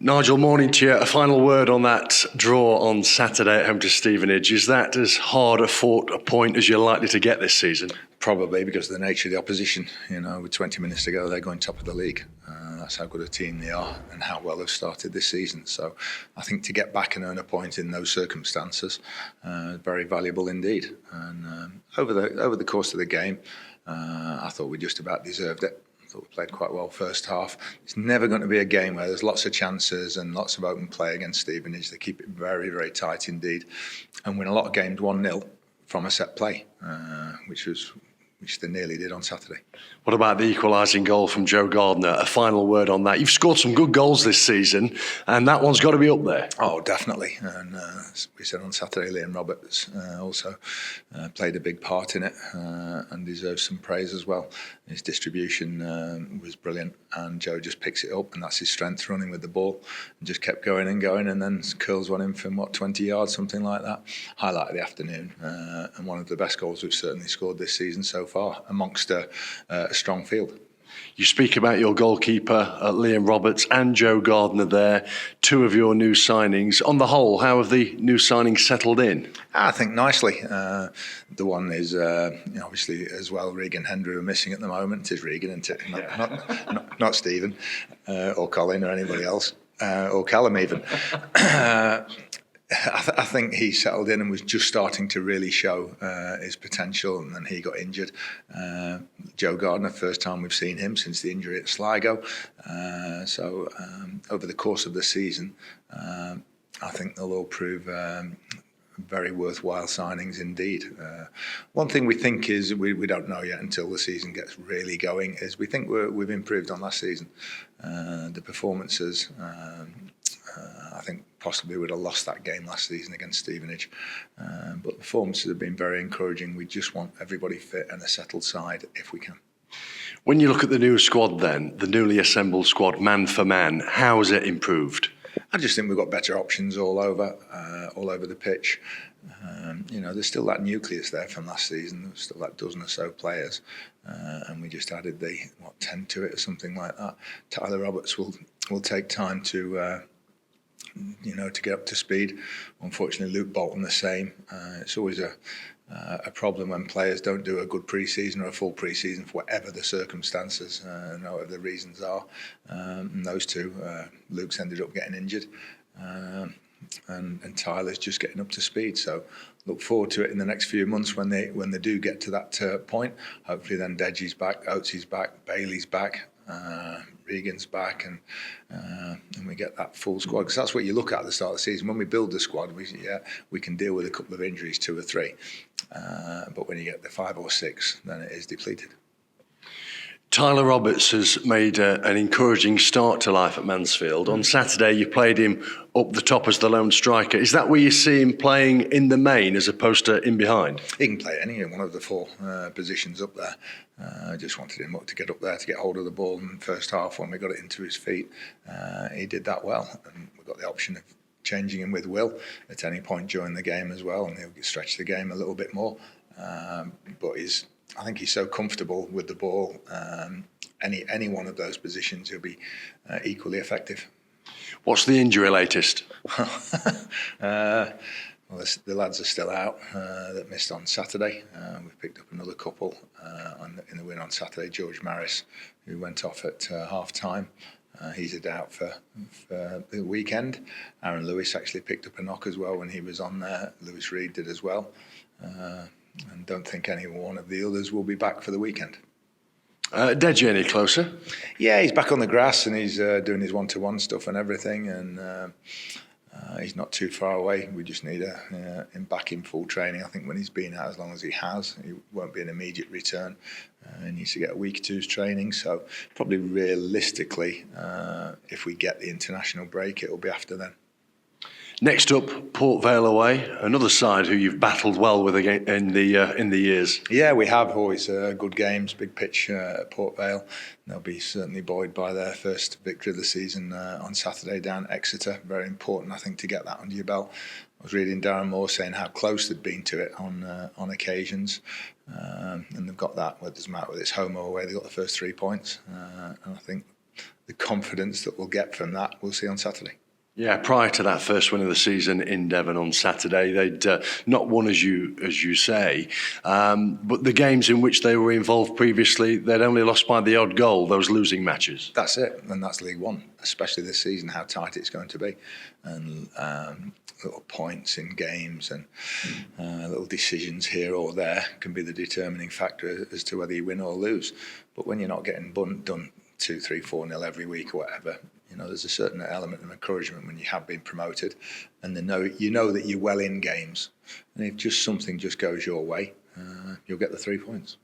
Nigel, morning to you. A final word on that draw on Saturday at home to Stevenage. Is that as hard a fought a point as you're likely to get this season? Probably, because of the nature of the opposition. With 20 minutes to go, they're going top of the league. That's how good a team they are and how well they've started this season. So I think to get back and earn a point in those circumstances, very valuable indeed. And over the course of the game, I thought we just about deserved it. I thought we played quite well first half. It's never going to be a game where there's lots of chances and lots of open play against Stevenage. They keep it very, very tight indeed and win a lot of games 1-0 from a set play, which they nearly did on Saturday. What about the equalising goal from Joe Gardner? A final word on that. You've scored some good goals this season, and that one's got to be up there. Oh, definitely. And we said on Saturday, Liam Roberts also played a big part in it and deserves some praise as well. His distribution was brilliant, and Joe just picks it up, and that's his strength, running with the ball, and just kept going and going, and then curls one in from 20 yards, something like that. Highlight of the afternoon, and one of the best goals we've certainly scored this season so far, amongst a strong field. You speak about your goalkeeper, Liam Roberts, and Joe Gardner there, two of your new signings. On the whole, how have the new signings settled in? I think nicely. The one is obviously as well. Regan Hendry are missing at the moment. It is Regan, isn't it? Not Stephen or Colin or anybody else or Callum even. I think he settled in and was just starting to really show his potential, and then he got injured. Joe Gardner, first time we've seen him since the injury at Sligo. So over the course of the season, I think they'll all prove very worthwhile signings indeed. One thing we think is, we don't know yet until the season gets really going, is we think we've improved on last season. The performances, I think possibly would have lost that game last season against Stevenage. But the performances have been very encouraging. We just want everybody fit and a settled side if we can. When you look at the new squad then, the newly assembled squad, man for man, how has it improved? I just think we've got better options all over the pitch. There's still that nucleus there from last season. There's still that dozen or so players, and we just added 10 to it or something like that. Tyler Roberts will take time to get up to speed. Unfortunately, Luke Bolton the same. It's always a problem when players don't do a good pre-season or a full pre-season for whatever the circumstances, whatever the reasons are. And those two, Luke's ended up getting injured, and Tyler's just getting up to speed. So look forward to it in the next few months when they do get to that point. Hopefully then Deji's back, Oates's back, Bailey's back. Regan's back, and we get that full squad, because that's what you look at the start of the season. When we build the squad, we can deal with a couple of injuries, 2 or 3, but when you get the 5 or 6, then it is depleted. Tyler Roberts has made an encouraging start to life at Mansfield. On Saturday, you played him up the top as the lone striker. Is that where you see him playing in the main as opposed to in behind? He can play any one of the 4 positions up there. I just wanted him to get up there, to get hold of the ball in the first half when we got it into his feet. He did that well, and we got the option of changing him with Will at any point during the game as well, and he'll stretch the game a little bit more. But I think he's so comfortable with the ball. Any one of those positions, he'll be equally effective. What's the injury latest? Well, the lads are still out that missed on Saturday. We've picked up another couple in the win on Saturday. George Maris, who went off at half-time. He's out for the weekend. Aaron Lewis actually picked up a knock as well when he was on there. Lewis Reed did as well. And don't think any one of the others will be back for the weekend. Deji any closer? Yeah, he's back on the grass, and he's doing his one-to-one stuff and everything, and he's not too far away. We just need him back in full training. I think when he's been out as long as he has, he won't be an immediate return. He needs to get a week or two's training, so probably realistically, if we get the international break, it'll be after then. Next up, Port Vale away, another side who you've battled well with in the years. Yeah, we have always good games, big pitch at Port Vale. They'll be certainly buoyed by their first victory of the season on Saturday down at Exeter. Very important, I think, to get that under your belt. I was reading Darren Moore saying how close they'd been to it on occasions, and they've got that. Well, it doesn't matter whether it's home or away. They got the first 3 points, and I think the confidence that we'll get from that, we'll see on Saturday. Yeah, prior to that first win of the season in Devon on Saturday, they'd not won, as you say, but the games in which they were involved previously, they'd only lost by the odd goal, those losing matches. That's it, and that's League One, especially this season, how tight it's going to be. And little points in games and little decisions here or there can be the determining factor as to whether you win or lose. But when you're not getting done 2-3, 4-0 every week or whatever, there's a certain element of encouragement when you have been promoted, and you know that you're well in games. And if something just goes your way, you'll get the 3 points.